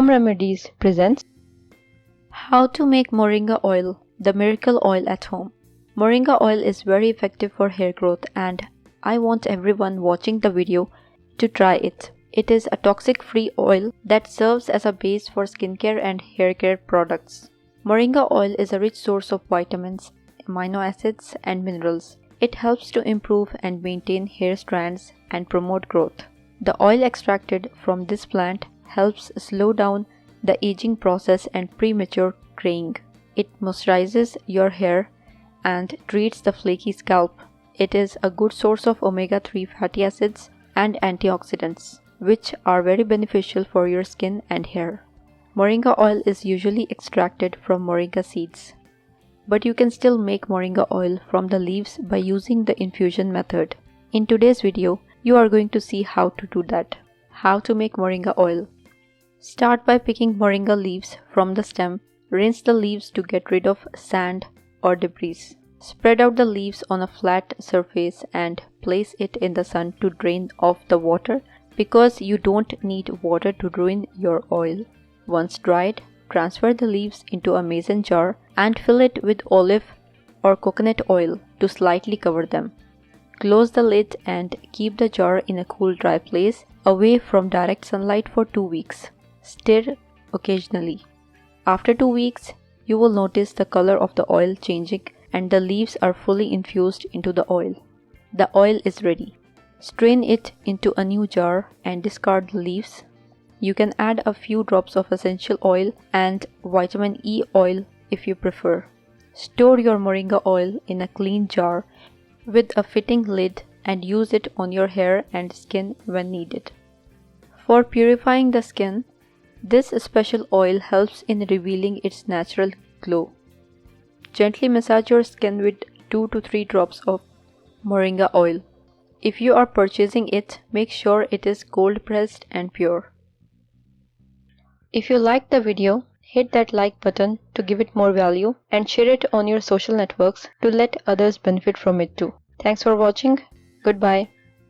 Home Remedies presents How to make Moringa oil, the miracle oil at home. Moringa oil is very effective for hair growth and I want everyone watching the video to try it. It is a toxic-free oil that serves as a base for skincare and hair care products. Moringa oil is a rich source of vitamins, amino acids and minerals. It helps to improve and maintain hair strands and promote growth. The oil extracted from this plant helps slow down the aging process and premature graying. It moisturizes your hair and treats the flaky scalp. It is a good source of omega-3 fatty acids and antioxidants, which are very beneficial for your skin and hair. Moringa oil is usually extracted from moringa seeds, but you can still make moringa oil from the leaves by using the infusion method. In today's video, you are going to see how to do that. How to make moringa oil. Start by picking moringa leaves from the stem. Rinse the leaves to get rid of sand or debris. Spread out the leaves on a flat surface and place it in the sun to drain off the water because you don't need water to ruin your oil. Once dried, transfer the leaves into a mason jar and fill it with olive or coconut oil to slightly cover them. Close the lid and keep the jar in a cool, dry place away from direct sunlight for 2 weeks. Stir occasionally. After 2 weeks, you will notice the color of the oil changing and the leaves are fully infused into the oil. The oil is ready. Strain it into a new jar and discard the leaves. You can add a few drops of essential oil and vitamin E oil if you prefer. Store your moringa oil in a clean jar with a fitting lid and use it on your hair and skin when needed. For purifying the skin, this special oil helps in revealing its natural glow. Gently massage your skin with 2 to 3 drops of moringa oil. If you are purchasing it, make sure it is cold pressed and pure. If you liked the video, hit that like button to give it more value and share it on your social networks to let others benefit from it too. Thanks for watching. Goodbye.